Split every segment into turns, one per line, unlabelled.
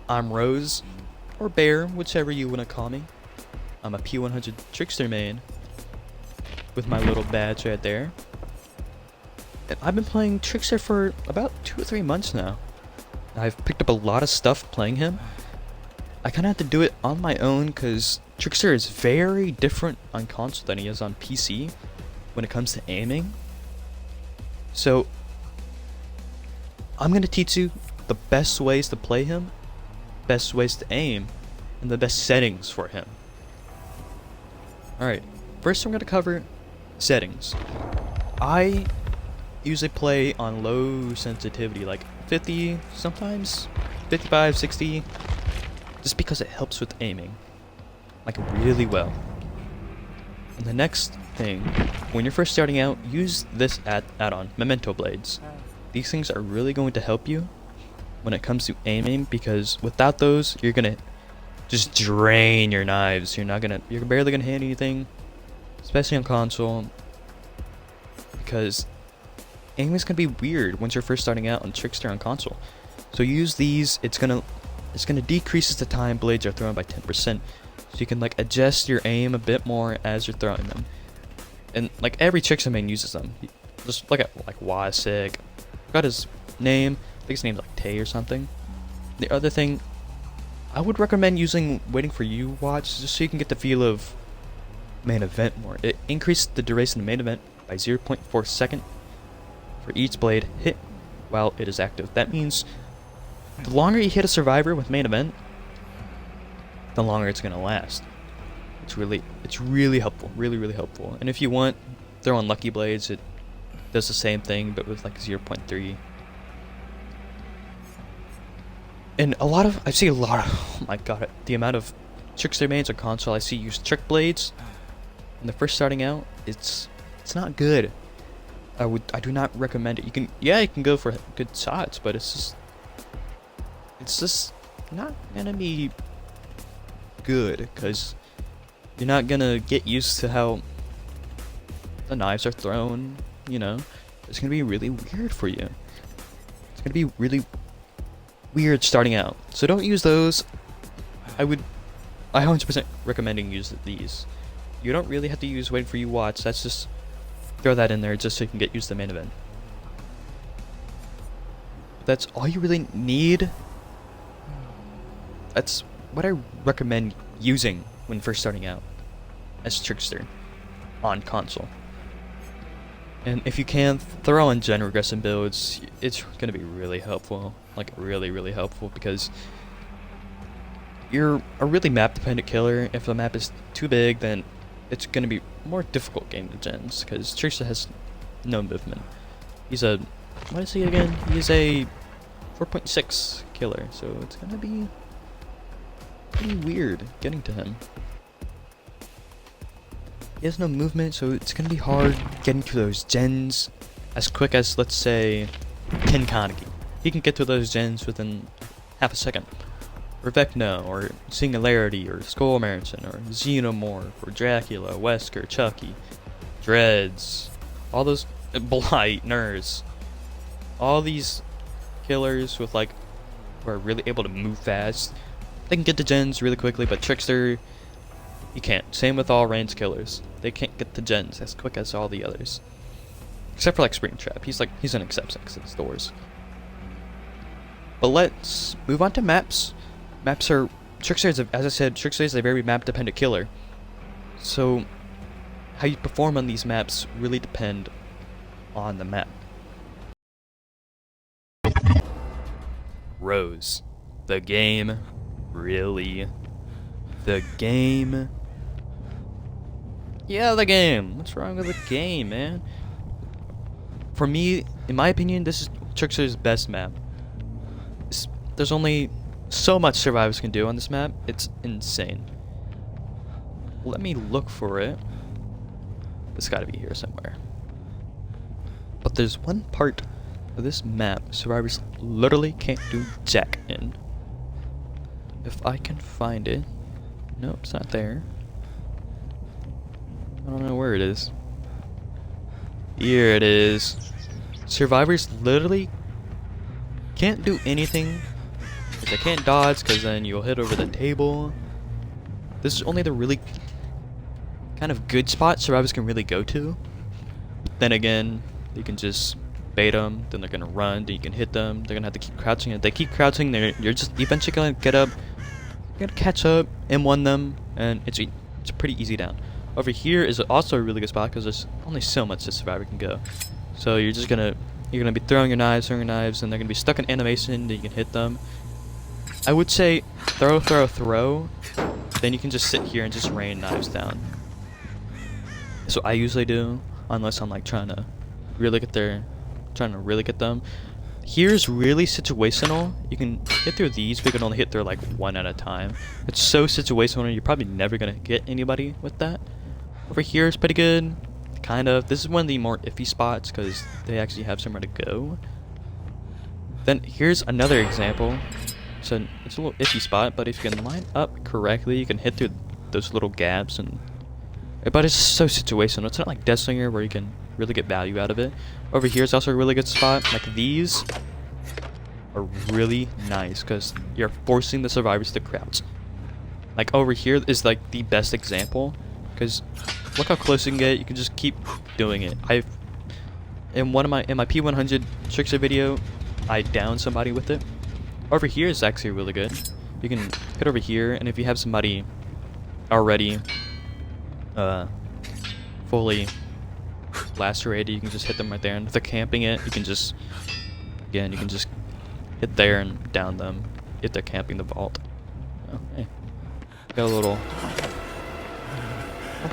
I'm Rose, or Bear, whichever you want to call me. I'm a P100 trickster main with my little badge right there. And I've been playing trickster for about 2 or 3 months now. I've picked up a lot of stuff playing him. I kind of had to do it on my own because trickster is very different on console than he is on PC when it comes to aiming. So I'm going to teach you the best ways to play him, best ways to aim, and the best settings for him. Alright, first I'm going to cover settings. I usually play on low sensitivity, like 50, sometimes 55, 60, just because it helps with aiming, like really well. And the next thing, when you're first starting out, use this add-on, Memento Blades. These things are really going to help you when it comes to aiming, because without those, you're gonna just drain your knives. You're barely gonna hit anything, especially on console, because aiming is gonna be weird once you're first starting out on trickster on console. So use these. It's gonna decrease the time blades are thrown by 10%, so you can like adjust your aim a bit more as you're throwing them. And like every trickster main uses them. Just look at like Wasik. Got his name. I think his name's like Tay or something. The other thing, I would recommend using Waiting for You watch, just so you can get the feel of main event more. It increased the duration of main event by 0.4 second for each blade hit while it is active. That means the longer you hit a survivor with main event, the longer it's gonna last. It's really helpful, really helpful. And if you want, throw on Lucky Blades. It does the same thing, but with like 0.3. And I see a lot of, oh my god, the amount of trickster mains on console I see use trick blades. When they're first starting out, it's not good. I do not recommend it. You can go for good shots, but it's just not gonna be good, because you're not gonna get used to how the knives are thrown. You know, it's gonna be really weird for you. It's gonna be really weird starting out. So don't use those. I 100% recommending use these. You don't really have to use Waiting for You watch. That's just throw that in there just so you can get used to the main event. That's all you really need. That's what I recommend using when first starting out as trickster on console. And if you can, throw in gen regression builds. It's going to be really helpful, like really helpful, because you're a really map dependent killer. If the map is too big, then it's going to be more difficult game to gens, because trickster has no movement. He's a, what is he again? He's a 4.6 killer, so it's going to be pretty weird getting to him. He has no movement, so it's going to be hard getting to those gens as quick as, let's say, Ken Kaneki. He can get to those gens within half a second. Or Vecna, or Singularity, or Skull Marathon, or Xenomorph, or Dracula, Wesker, Chucky, Dreads, all those, Blight, Nurse. All these killers with like, who are really able to move fast. They can get to gens really quickly, but Trickster, you can't. Same with all ranged killers. They can't get to gens as quick as all the others. Except for like Springtrap. He's an exception because it's doors. But let's move on to maps. Maps are, Trickster is, as I said, Trickster is a very map dependent killer. So how you perform on these maps really depend on the map. Rose. The game. Really? The game? Yeah, the game. What's wrong with the game, man? For me, in my opinion, this is Trickster's best map. There's only so much survivors can do on this map. It's insane. Let me look for it. It's gotta be here somewhere. But there's one part of this map survivors literally can't do jack in. If I can find it. Nope, it's not there. I don't know where it is. Here it is. Survivors literally can't do anything They can't dodge because then you'll hit over the table. This is only the really kind of good spot survivors can really go to. Then again, you can just bait them, then they're gonna run, then you can hit them, they're gonna have to keep crouching. If they keep crouching, you're just eventually gonna get up, you're gonna catch up, M1 them, and it's a pretty easy down. Over here is also a really good spot because there's only so much this survivor can go. So you're gonna be throwing your knives, and they're gonna be stuck in animation, then you can hit them. I would say throw, then you can just sit here and just rain knives down. That's what I usually do, unless I'm like trying to really get them. Here's really situational. You can hit through these, but you can only hit through like one at a time. It's so situational, you're probably never gonna get anybody with that. Over here is pretty good, kind of. This is one of the more iffy spots because they actually have somewhere to go. Then here's another example. So it's a little iffy spot, but if you can line up correctly, you can hit through those little gaps. But it's so situational. It's not like Death Slinger where you can really get value out of it. Over here is also a really good spot. Like these are really nice because you're forcing the survivors to crouch. Like over here is like the best example because look how close you can get. You can just keep doing it. In my P100 trickster video, I downed somebody with it. Over here is actually really good. You can hit over here, and if you have somebody already fully lacerated, you can just hit them right there. And if they're camping it, you can just hit there and down them if they're camping the vault. Oh, hey, got a little. I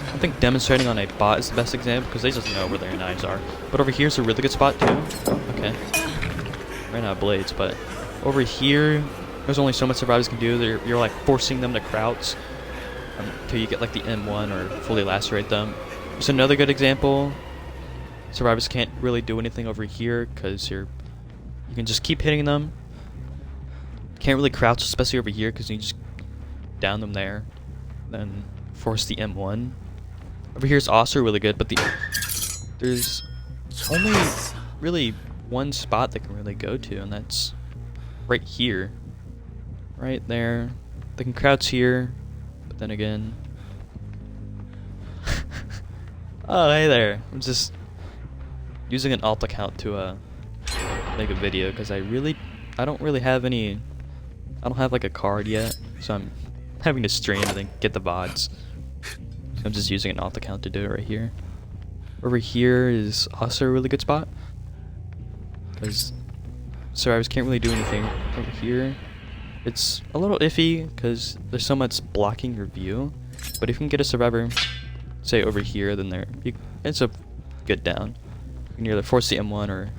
don't think demonstrating on a bot is the best example because they just know where their knives are. But over here's a really good spot too. Okay. Ran out of blades, but over here, there's only so much survivors can do. You're like forcing them to crouch until you get like the M1 or fully lacerate them. There's another good example. Survivors can't really do anything over here because you can just keep hitting them. Can't really crouch, especially over here, because you just down them there, then force the M1. Over here is also really good, but there's only really one spot they can really go to, and that's right here. Right there. They can crouch here, but then again... Oh, hey there. I'm just using an alt account to make a video, because I don't really have any... I don't have like a card yet, so I'm having to stream and then get the VODs. So I'm just using an alt account to do it right here. Over here is also a really good spot, because survivors can't really do anything over here. It's a little iffy because there's so much blocking your view, but if you can get a survivor, say over here, then it's a good down. You can either force the M1 or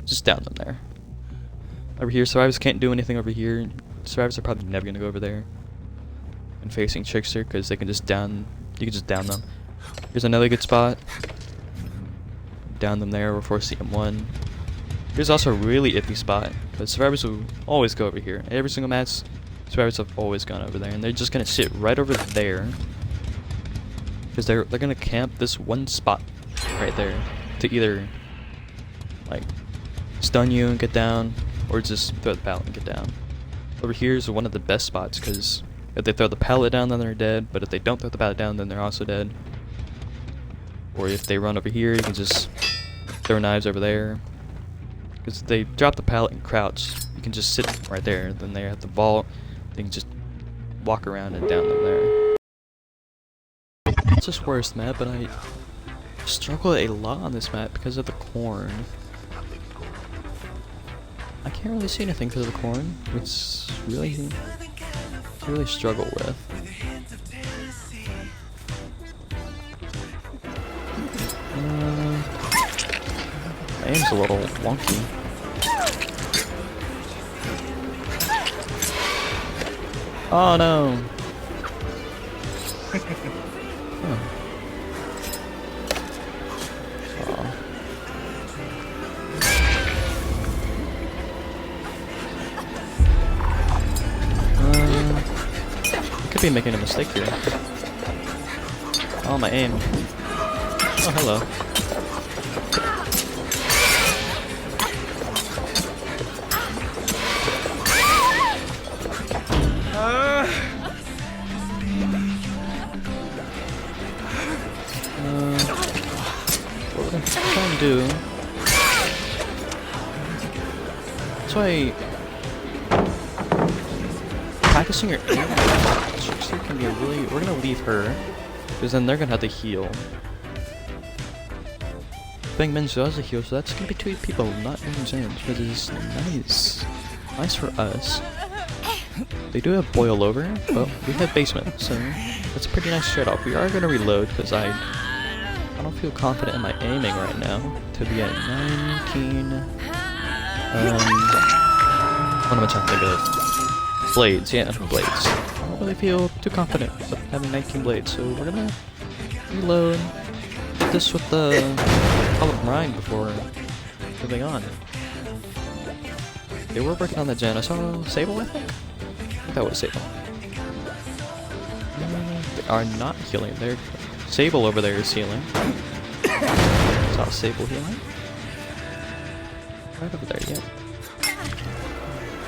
just down them there. Over here, survivors can't do anything over here. Survivors are probably never gonna go over there and facing trickster because they can just down. You can just down them. Here's another good spot. Down them there or force the M1. Here's also a really iffy spot because survivors will always go over here. Every single match, survivors have always gone over there, and they're just gonna sit right over there because they're gonna camp this one spot right there to either like stun you and get down, or just throw the pallet and get down. Over here is one of the best spots because if they throw the pallet down, then they're dead. But if they don't throw the pallet down, then they're also dead. Or if they run over here, you can just throw knives over there. Because if they drop the pallet and crouch, you can just sit right there. Then they're at the vault. They can just walk around and down them there. It's this worst map, but I struggle a lot on this map because of the corn. I can't really see anything because of the corn, which really struggle with. My aim's a little wonky. Oh no! Oh. Could be making a mistake here. Oh, my aim. Oh, hello. That's why practicing your aim trickster can be a really. We're gonna leave her because then they're gonna have to heal. Bang Men still has a heal, so that's gonna be 2 people not doing gens, which is nice. Nice for us. They do have boil over, but we have basement, so that's a pretty nice trade-off. We are gonna reload because I don't feel confident in my aiming right now to be at 19. What am I trying to think of? Blades, yeah, blades. I don't really feel too confident with having 19 blades, so we're gonna reload. Get this with the public grind before moving on. They were working on the gen. I saw Sable, I think that was Sable. They are not healing. They're Sable over there is healing. Saw Sable healing. Right over there, yeah.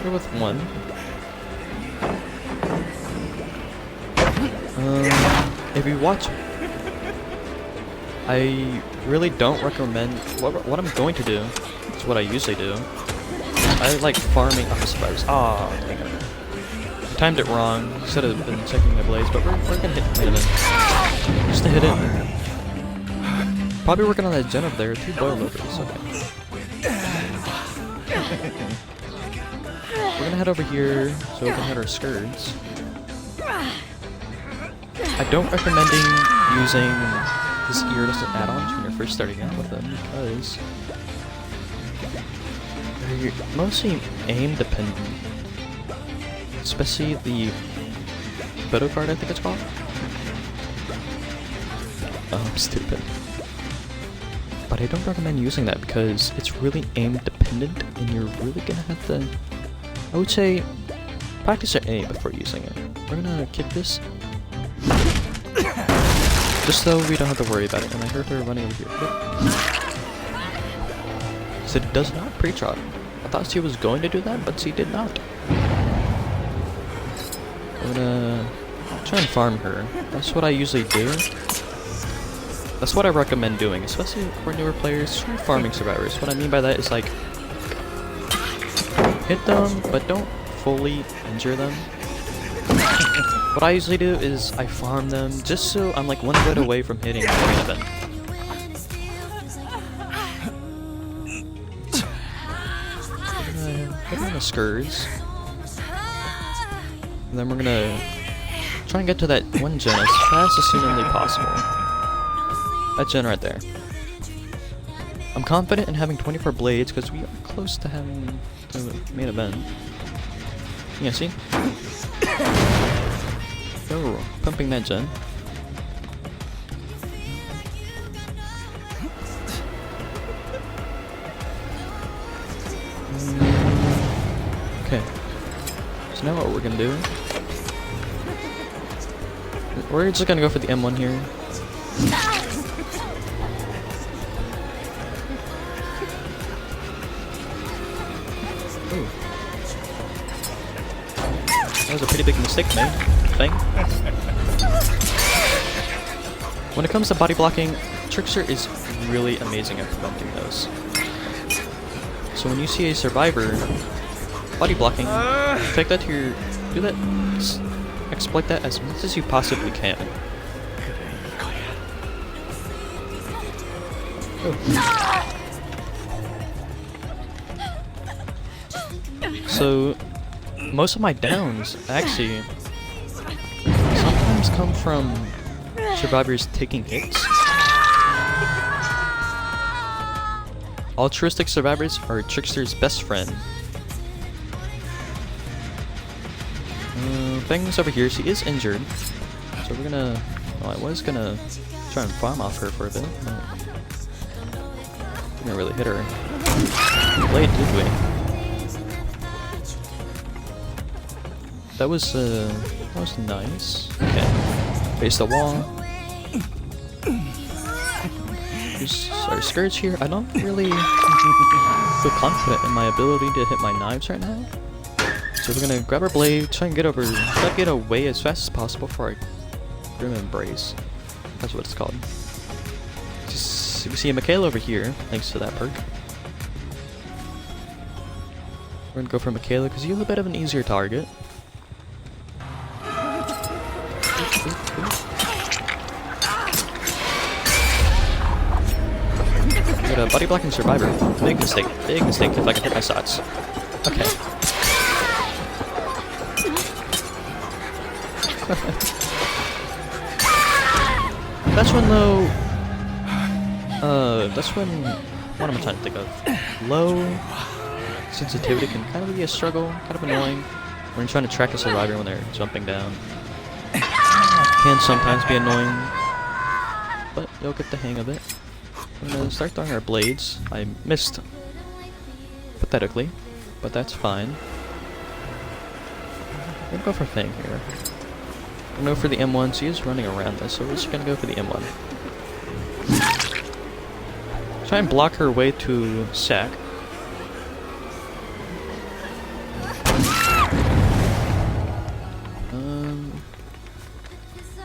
We're with 1. If you watch, I really don't recommend. What I'm going to do is what I usually do. I like farming up survivors. Ah, dang it. I timed it wrong. Should have been checking my blades, but we're gonna hit it. Just to hit it. Probably working on that gen up there. 2 boil overs. Okay. We're gonna head over here so we can hit our skirts. I don't recommend using this iridescent add-ons when you're first starting out with them because they're mostly aim dependent. Especially the photo card, I think it's called. Oh, I'm stupid. But I don't recommend using that because it's really aim dependent and you're really gonna have to, I would say, practice your aim before using it. We're gonna kick this. Just so we don't have to worry about it. And I heard her running over here. So it does not pre-trot. I thought she was going to do that, but she did not. I'm gonna try and farm her. That's what I usually do. That's what I recommend doing, especially for newer players. Try farming survivors. What I mean by that is like hit them, but don't fully injure them. What I usually do is I farm them just so I'm like 1 hit away from hitting the main event. Hit on the skurs. And then we're gonna try and get to that 1 gen as fast as humanly possible. That gen right there. I'm confident in having 24 blades because we are close to having the main event. Yeah, see? Oh, pumping that gen. Okay. So now what we're gonna do? We're just gonna go for the M1 here. Ooh. That was a pretty big mistake made. Thing. When it comes to body blocking, Trickster is really amazing at preventing those. So when you see a survivor body blocking, take that to your, do that, exploit that as much as you possibly can. Oh. So most of my downs actually sometimes come from survivors taking hits. Altruistic survivors are Trickster's best friend. Fang's over here, she is injured. So we're gonna, well, I was gonna try and farm off her for a bit, but didn't really hit her. Blade, did we? That was nice. Okay. Face the wall. There's our skirts here. I don't really feel confident in my ability to hit my knives right now. So we're gonna grab our blade, try and get over, try to get away as fast as possible for our Grim Embrace. That's what it's called. Just, we see a Michaela over here, thanks to that perk. We're gonna go for Michaela because you have a bit of an easier target. Got a body blocking survivor. Big mistake if I can hit my shots. Okay. That's when though. That's when. What am I trying to think of? Low sensitivity can kind of be a struggle, kind of annoying when you're trying to track a survivor when they're jumping down. Can sometimes be annoying, but you'll get the hang of it. I'm gonna start throwing our blades. I missed pathetically, but that's fine. I'm gonna go for Fang here. I'm gonna go for the M1. She is running around this, so we're just gonna go for the M1. Try and block her way to sack.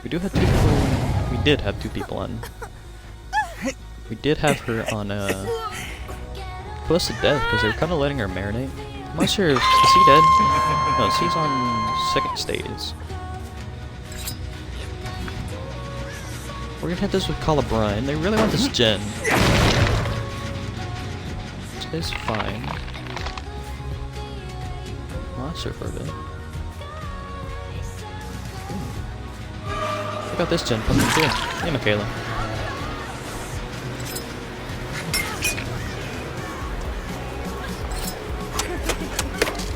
We do have two people. We did have two people on. We did have her on close to death because they were kind of letting her marinate. I'm not sure. Is he dead? No, she's on second stage. We're gonna hit this with Colubrine. They really want this gen. Which is fine. Lost her for a bit. Look at this gen coming through. Hey, Michaela.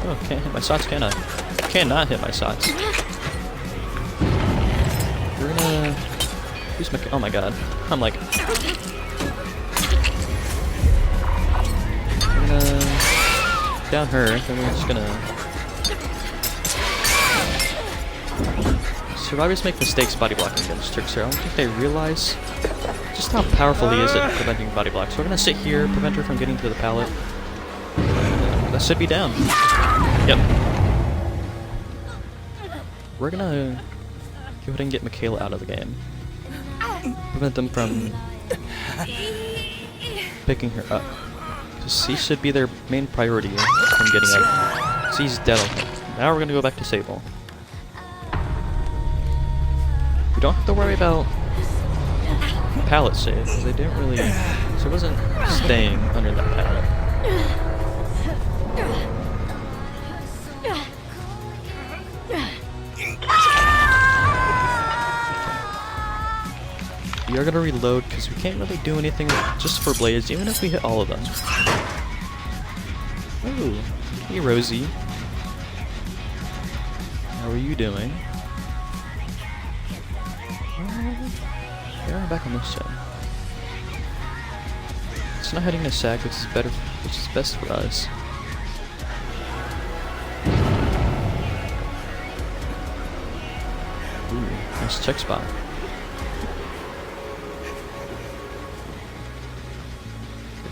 Oh, can't hit my shots, can I? Cannot hit my shots. We're gonna... Who's oh my god. I'm like... We're gonna... down her, then we're just gonna... Survivors make mistakes body blocking against trickster. I don't think they realize just how powerful he is at preventing body blocks. So we're gonna sit here, prevent her from getting to the pallet. That should be down. Yep. We're gonna go ahead and get Michaela out of the game. Prevent them from picking her up. Because she should be their main priority from getting up. She's dead on her. Now we're gonna go back to Sable. We don't have to worry about pallet save, because they didn't really... So it wasn't staying under that pallet. We are gonna reload because we can't really do anything just for blades, even if we hit all of them. Oh, hey Rosie. How are you doing? Yeah, back on this gen. It's not heading to sack, which is better, which is best for us. Ooh, nice check spot.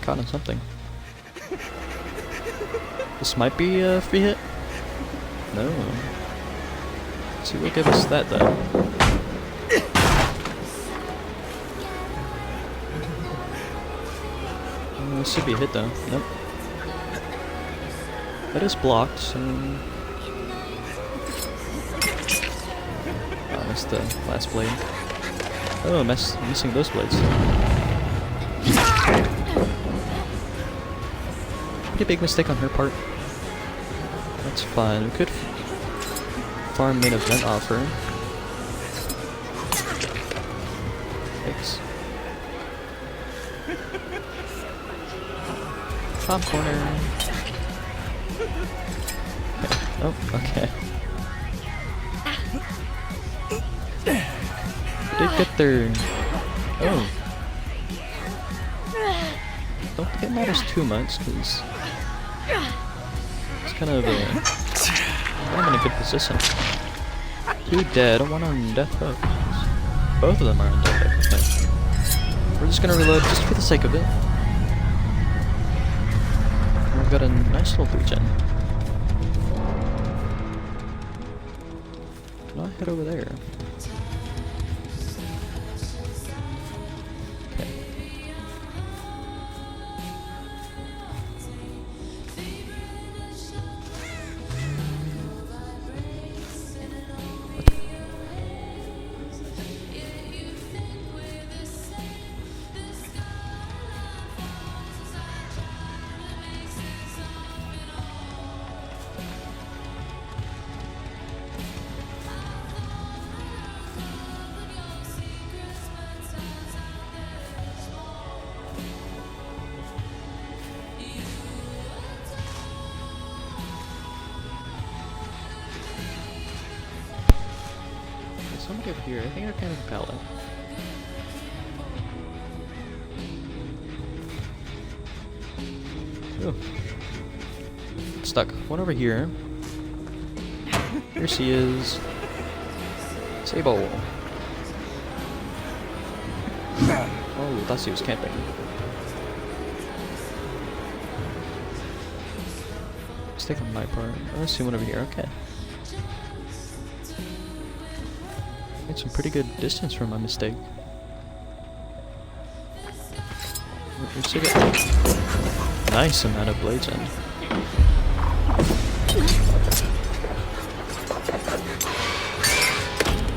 Caught on something. This might be a free hit. No. Let's see what gives us that though. This should be a hit though. Nope. That is blocked. So... Oh, missed the last blade. Oh, missing those blades. Pretty big mistake on her part. That's fine. We could farm main event off her. Thanks. Top corner. Okay. Oh, okay. Did get their... Oh. Don't think it matters too much, because it's kind of I'm in a good position. Two dead, one on death hook. Both of them are on death hook. Okay. We're just gonna reload just for the sake of it. We've got a nice little 3-gen. Can I head over there? somebody over here. I think I kind of pallet. Oh. Stuck. One over here. Here she is. Sable. Oh, thought she was camping. Mistake on my part. Oh, I see one over here. Okay. Made some pretty good distance from my mistake. Nice amount of blades in.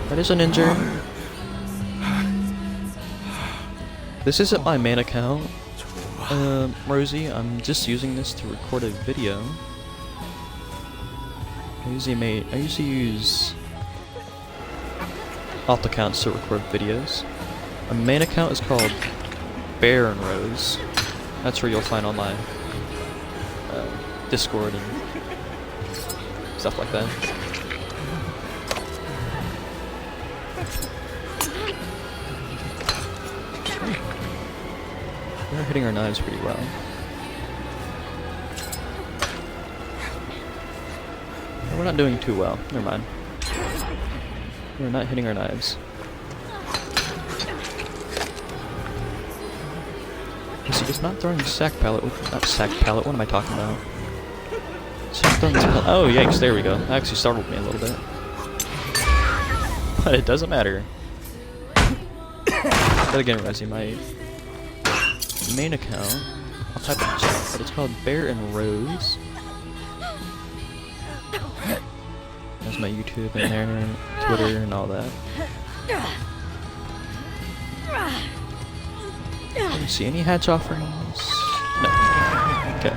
That is an injury. This isn't my main account, Rosie. I'm just using this to record a video. I usually use alt accounts to record videos. My main account is called Bear and Rose. That's where you'll find all my Discord and stuff like that. We're hitting our knives pretty well. No, we're not doing too well. Never mind. We're not hitting our knives. He's not throwing sack pallet with, not sack pallet, what am I talking about? Oh yikes, there we go. That actually startled me a little bit. But it doesn't matter. But again, Resi, my main account, I'll type it in chat, but it's called Bear and Rose. There's my YouTube in there, Twitter and all that. Didn't see any hatch offerings. No. Okay.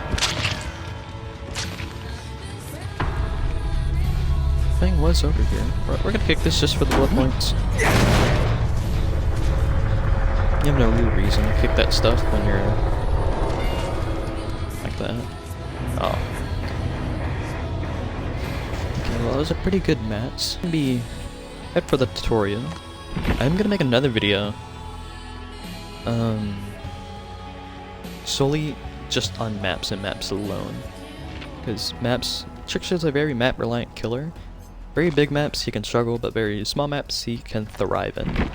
Thing was over here. We're gonna kick this just for the blood points. You have no real reason to kick that stuff when you're like that. Oh. Okay, well those are pretty good mats. Maybe head for the tutorial. I'm gonna make another video. Solely just on maps and maps alone. Because Trickster's a very map reliant killer. Very big maps he can struggle, but very small maps he can thrive in.